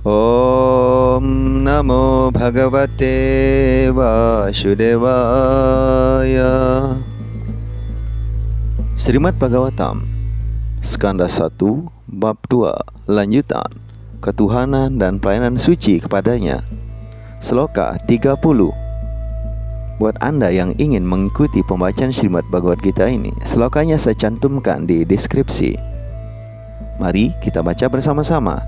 Om Namo Bhagavate Vasudevaya. Srimad Bhagavatam Skanda 1 Bab 2 Lanjutan Ketuhanan dan pelayanan suci kepadanya. Sloka 30. Buat Anda yang ingin mengikuti pembacaan Srimad Bhagavad Gita ini, slokanya saya cantumkan di deskripsi. Mari kita baca bersama-sama.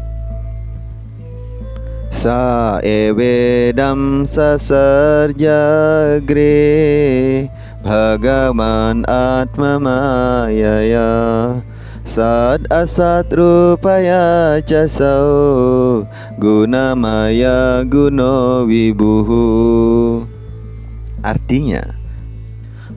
Sa evedam sasarjagre Bhagavan Atma Mayaya Sad asat rupaya casau Gunamaya guno wibuhu. Artinya,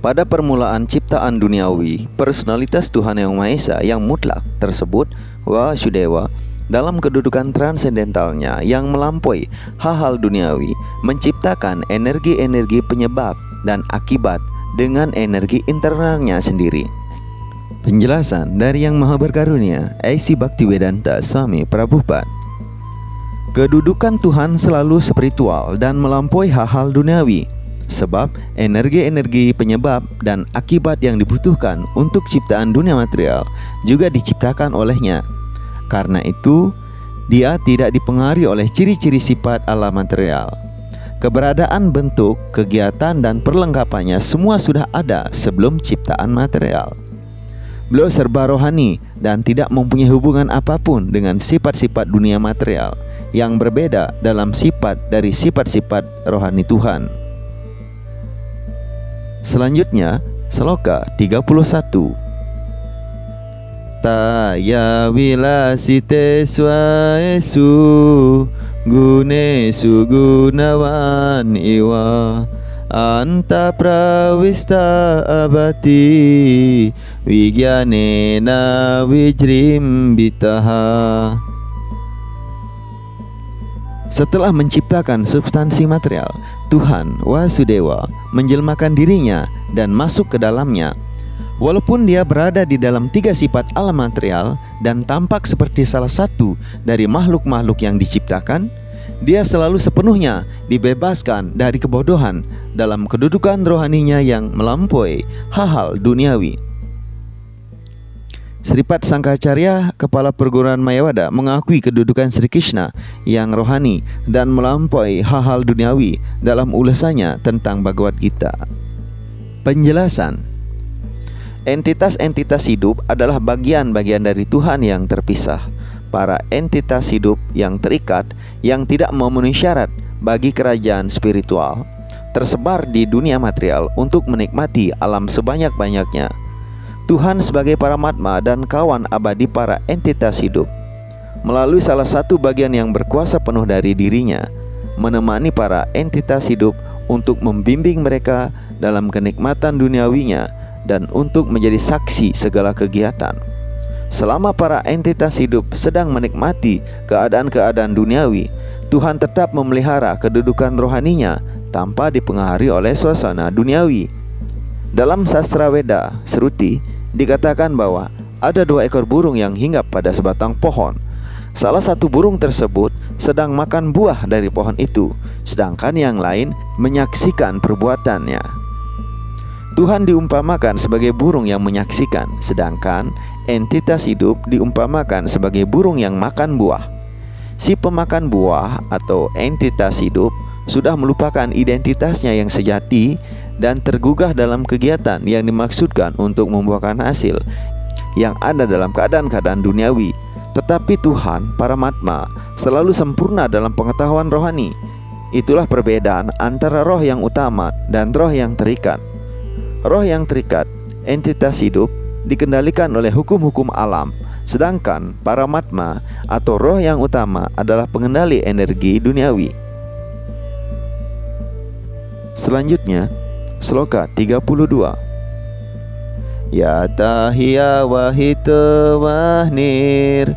pada permulaan ciptaan duniawi, personalitas Tuhan Yang Maha Esa yang mutlak tersebut Vasudeva dalam kedudukan transendentalnya yang melampaui hal-hal duniawi menciptakan energi-energi penyebab dan akibat dengan energi internalnya sendiri. Penjelasan dari Yang Maha Berkarunia A.C. Bhaktivedanta Swami Prabhupada. Kedudukan Tuhan selalu spiritual dan melampaui hal-hal duniawi, sebab energi-energi penyebab dan akibat yang dibutuhkan untuk ciptaan dunia material juga diciptakan olehnya. Karena itu, dia tidak dipengaruhi oleh ciri-ciri sifat alam material. Keberadaan bentuk, kegiatan, dan perlengkapannya semua sudah ada sebelum ciptaan material. Beliau serba rohani dan tidak mempunyai hubungan apapun dengan sifat-sifat dunia material yang berbeda dalam sifat dari sifat-sifat rohani Tuhan. Selanjutnya, Sloka 31. Taya vilasite swaesu gunesu gunawan iwa anta prawista abati wigyanena wijrimbitaha. Setelah menciptakan substansi material, Tuhan Vasudeva menjelmakan dirinya dan masuk ke dalamnya. Walaupun dia berada di dalam tiga sifat alam material dan tampak seperti salah satu dari makhluk-makhluk yang diciptakan, dia selalu sepenuhnya dibebaskan dari kebodohan dalam kedudukan rohaninya yang melampaui hal-hal duniawi. Sripat Sangkacarya, kepala perguruan Mayavada, mengakui kedudukan Sri Krishna yang rohani dan melampaui hal-hal duniawi dalam ulasannya tentang Bhagavad Gita. Penjelasan. Entitas-entitas hidup adalah bagian-bagian dari Tuhan yang terpisah. Para entitas hidup yang terikat, yang tidak memenuhi syarat bagi kerajaan spiritual, tersebar di dunia material untuk menikmati alam sebanyak-banyaknya. Tuhan sebagai Paramatma dan kawan abadi para entitas hidup, melalui salah satu bagian yang berkuasa penuh dari dirinya, menemani para entitas hidup untuk membimbing mereka dalam kenikmatan duniawinya dan untuk menjadi saksi segala kegiatan. Selama para entitas hidup sedang menikmati keadaan-keadaan duniawi, Tuhan tetap memelihara kedudukan rohaninya tanpa dipengaruhi oleh suasana duniawi. Dalam sastra Weda, Sruti, dikatakan bahwa ada 2 ekor burung yang hinggap pada sebatang pohon. Salah satu burung tersebut sedang makan buah dari pohon itu, sedangkan yang lain menyaksikan perbuatannya. Tuhan diumpamakan sebagai burung yang menyaksikan, sedangkan entitas hidup diumpamakan sebagai burung yang makan buah. Si pemakan buah atau entitas hidup sudah melupakan identitasnya yang sejati dan tergugah dalam kegiatan yang dimaksudkan untuk membuahkan hasil yang ada dalam keadaan-keadaan duniawi. Tetapi Tuhan, Paramatma, selalu sempurna dalam pengetahuan rohani. Itulah perbedaan antara roh yang utama dan roh yang terikat. Roh yang terikat, entitas hidup, dikendalikan oleh hukum-hukum alam, sedangkan Paramatma atau roh yang utama adalah pengendali energi duniawi. Selanjutnya, Sloka 32. Yata hiya wahita wahnir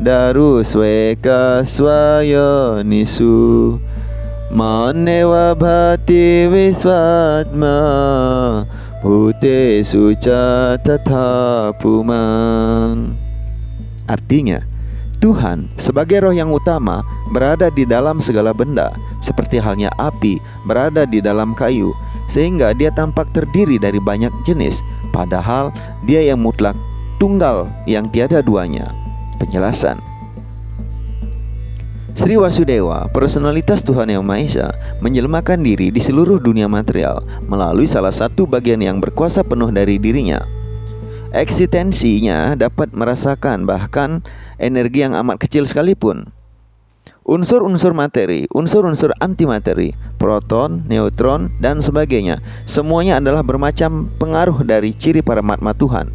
darusweka swayonisu manewa bhati visvatma Bhute suca tatha puman. Artinya, Tuhan sebagai roh yang utama berada di dalam segala benda, seperti halnya api berada di dalam kayu, sehingga dia tampak terdiri dari banyak jenis, padahal dia yang mutlak, tunggal yang tiada duanya. Penjelasan: Sri Wasudewa, personalitas Tuhan Yang Maha Esa, menjelmakan diri di seluruh dunia material melalui salah satu bagian yang berkuasa penuh dari dirinya. Eksistensinya dapat merasakan bahkan energi yang amat kecil sekalipun. Unsur-unsur materi, unsur-unsur antimateri, proton, neutron, dan sebagainya, semuanya adalah bermacam pengaruh dari ciri paramatma Tuhan.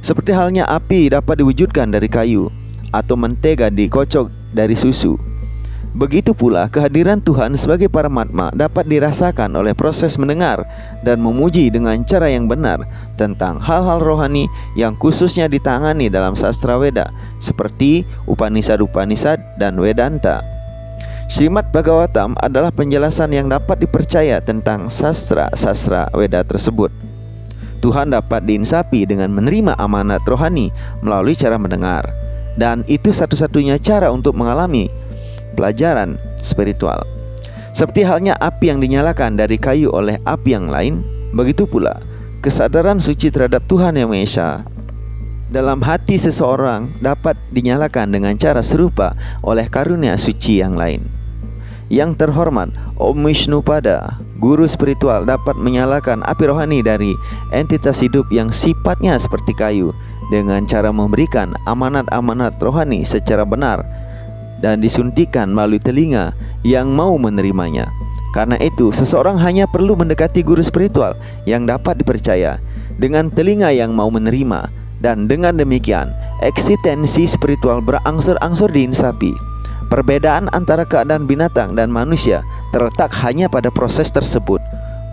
Seperti halnya api dapat diwujudkan dari kayu, atau mentega dikocok dari susu. Begitu pula kehadiran Tuhan sebagai paramatma dapat dirasakan oleh proses mendengar dan memuji dengan cara yang benar tentang hal-hal rohani yang khususnya ditangani dalam sastra Weda, seperti Upanishad-Upanishad dan Vedanta. Srimad Bhagavatam adalah penjelasan yang dapat dipercaya tentang sastra-sastra Weda tersebut. Tuhan dapat diinsapi dengan menerima amanat rohani melalui cara mendengar, dan itu satu-satunya cara untuk mengalami pelajaran spiritual. Seperti halnya api yang dinyalakan dari kayu oleh api yang lain, begitu pula kesadaran suci terhadap Tuhan Yang Maha Esa dalam hati seseorang dapat dinyalakan dengan cara serupa oleh karunia suci yang lain. Yang terhormat Om Vishnupada, guru spiritual, dapat menyalakan api rohani dari entitas hidup yang sifatnya seperti kayu dengan cara memberikan amanat-amanat rohani secara benar dan disuntikan melalui telinga yang mau menerimanya. Karena itu, seseorang hanya perlu mendekati guru spiritual yang dapat dipercaya dengan telinga yang mau menerima, dan dengan demikian eksistensi spiritual berangsur-angsur diinsapi. Perbedaan antara keadaan binatang dan manusia terletak hanya pada proses tersebut.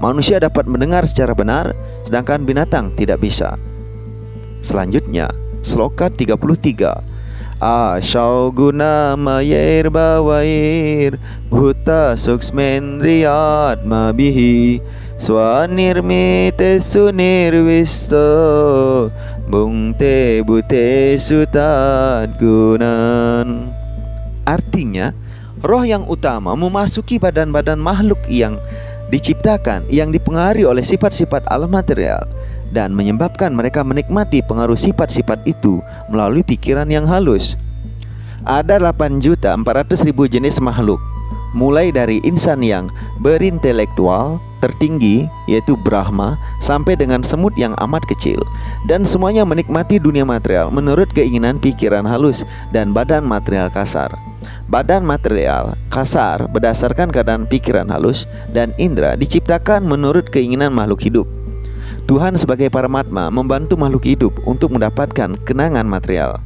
Manusia dapat mendengar secara benar, sedangkan binatang tidak bisa. Selanjutnya, sloka 33. Ashauguna mayer bawair bhuta suksmendriyatma bihi swanirmite sunirvisto bungte bute sutat gunan. Artinya, roh yang utama memasuki badan-badan makhluk yang diciptakan, yang dipengaruhi oleh sifat-sifat alam material, dan menyebabkan mereka menikmati pengaruh sifat-sifat itu melalui pikiran yang halus. Ada 8.400.000 jenis makhluk, mulai dari insan yang berintelektual tertinggi, yaitu Brahma, sampai dengan semut yang amat kecil, dan semuanya menikmati dunia material menurut keinginan pikiran halus dan badan material kasar. Badan material kasar berdasarkan keadaan pikiran halus, dan indera diciptakan menurut keinginan makhluk hidup. Tuhan sebagai paramatma membantu makhluk hidup untuk mendapatkan kenangan material,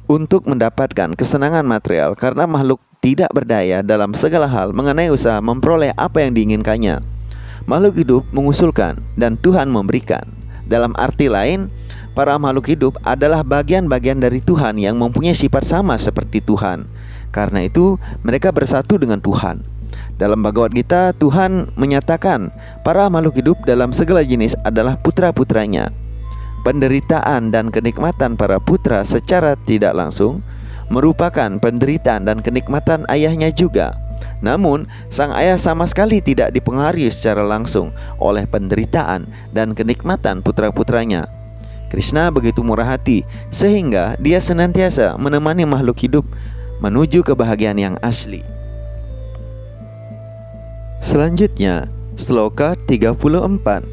untuk mendapatkan kesenangan material, karena makhluk tidak berdaya dalam segala hal mengenai usaha memperoleh apa yang diinginkannya. Makhluk hidup mengusulkan dan Tuhan memberikan. Dalam arti lain, para makhluk hidup adalah bagian-bagian dari Tuhan yang mempunyai sifat sama seperti Tuhan. Karena itu mereka bersatu dengan Tuhan. Dalam Bhagavad Gita, Tuhan menyatakan para makhluk hidup dalam segala jenis adalah putra-putranya. Penderitaan dan kenikmatan para putra secara tidak langsung merupakan penderitaan dan kenikmatan ayahnya juga. Namun, sang ayah sama sekali tidak dipengaruhi secara langsung oleh penderitaan dan kenikmatan putra-putranya. Krishna begitu murah hati sehingga dia senantiasa menemani makhluk hidup menuju kebahagiaan yang asli. Selanjutnya, sloka 34.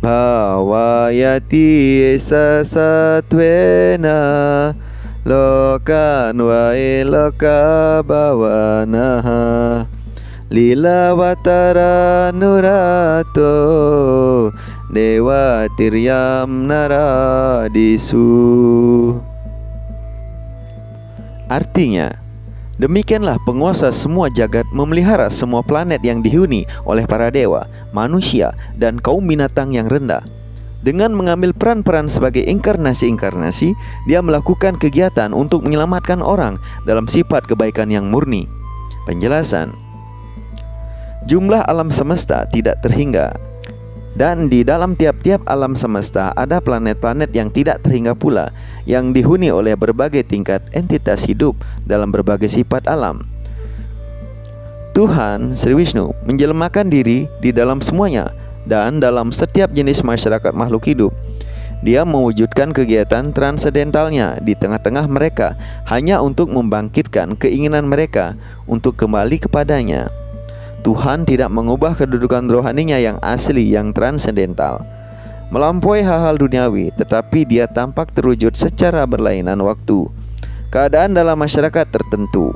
Bhavayati esa satwena lokan wae loka bhavanaha lilawatara nurato dewa tiryam naradisu. Artinya, demikianlah penguasa semua jagat memelihara semua planet yang dihuni oleh para dewa, manusia, dan kaum binatang yang rendah. Dengan mengambil peran-peran sebagai inkarnasi-inkarnasi, dia melakukan kegiatan untuk menyelamatkan orang dalam sifat kebaikan yang murni. Penjelasan: jumlah alam semesta tidak terhingga. Dan di dalam tiap-tiap alam semesta ada planet-planet yang tidak terhingga pula, yang dihuni oleh berbagai tingkat entitas hidup dalam berbagai sifat alam. Tuhan Sri Wisnu menjelmakan diri di dalam semuanya dan dalam setiap jenis masyarakat makhluk hidup. Dia mewujudkan kegiatan transendentalnya di tengah-tengah mereka hanya untuk membangkitkan keinginan mereka untuk kembali kepadanya. Tuhan tidak mengubah kedudukan rohaninya yang asli, yang transendental, melampaui hal-hal duniawi, tetapi dia tampak terwujud secara berlainan waktu, keadaan dalam masyarakat tertentu.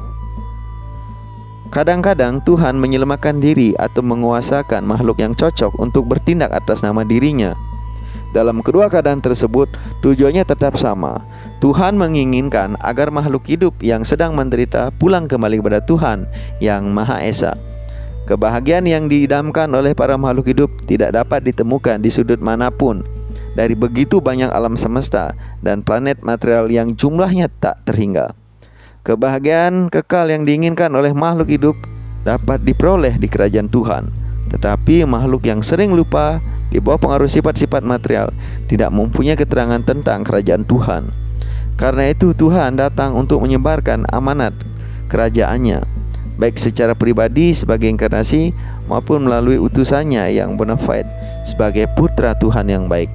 Kadang-kadang Tuhan menyelemakan diri atau menguasakan makhluk yang cocok untuk bertindak atas nama dirinya. Dalam kedua keadaan tersebut, tujuannya tetap sama. Tuhan menginginkan agar makhluk hidup yang sedang menderita pulang kembali kepada Tuhan yang Maha Esa. Kebahagiaan yang diidamkan oleh para makhluk hidup tidak dapat ditemukan di sudut manapun dari begitu banyak alam semesta dan planet material yang jumlahnya tak terhingga. Kebahagiaan kekal yang diinginkan oleh makhluk hidup dapat diperoleh di kerajaan Tuhan. Tetapi makhluk yang sering lupa di bawah pengaruh sifat-sifat material tidak mempunyai keterangan tentang kerajaan Tuhan. Karena itu Tuhan datang untuk menyebarkan amanat kerajaannya, baik secara pribadi sebagai inkarnasi maupun melalui utusannya yang bona fide sebagai putra Tuhan yang baik.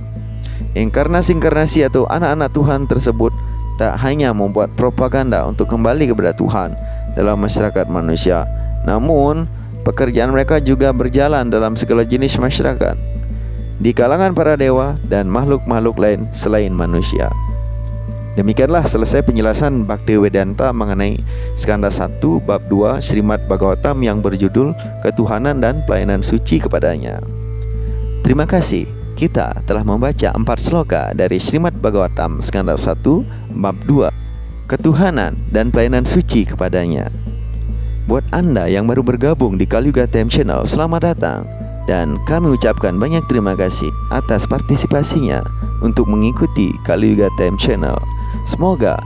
Inkarnasi-inkarnasi atau anak-anak Tuhan tersebut tak hanya membuat propaganda untuk kembali kepada Tuhan dalam masyarakat manusia, namun pekerjaan mereka juga berjalan dalam segala jenis masyarakat, di kalangan para dewa dan makhluk-makhluk lain selain manusia. Demikianlah selesai penjelasan Bhaktivedanta mengenai Skanda 1 bab 2 Srimad Bhagavatam yang berjudul Ketuhanan dan Pelayanan Suci kepadanya. Terima kasih, kita telah membaca 4 sloka dari Srimad Bhagavatam Skanda 1 bab 2 Ketuhanan dan Pelayanan Suci kepadanya. Buat Anda yang baru bergabung di Kali Yuga Time Channel, selamat datang. Dan kami ucapkan banyak terima kasih atas partisipasinya untuk mengikuti Kali Yuga Time Channel. Semoga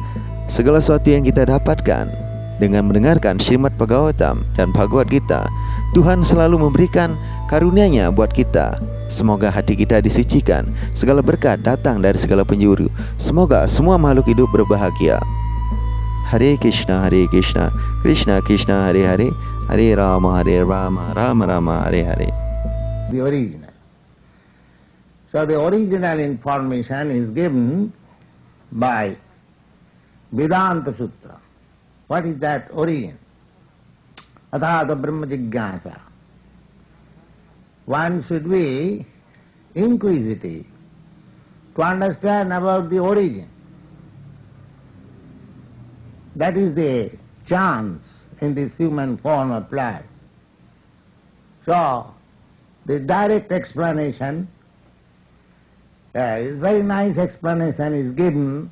segala sesuatu yang kita dapatkan dengan mendengarkan Srimad Bhagavatam dan Bhagavad Gita, Tuhan selalu memberikan karunia-Nya buat kita. Semoga hati kita disucikan, segala berkat datang dari segala penjuru. Semoga semua makhluk hidup berbahagia. Hare Krishna, Krishna Krishna, Hare Hare, Hare Rama, Rama Rama, Hare Hare. The original. So the original information is given by Vedanta Sutra. What is that origin? Athāta Brahma Jigyāsa. One should be inquisitive to understand about the origin. That is the chance in this human form of life. So, the direct explanation is very nice explanation is given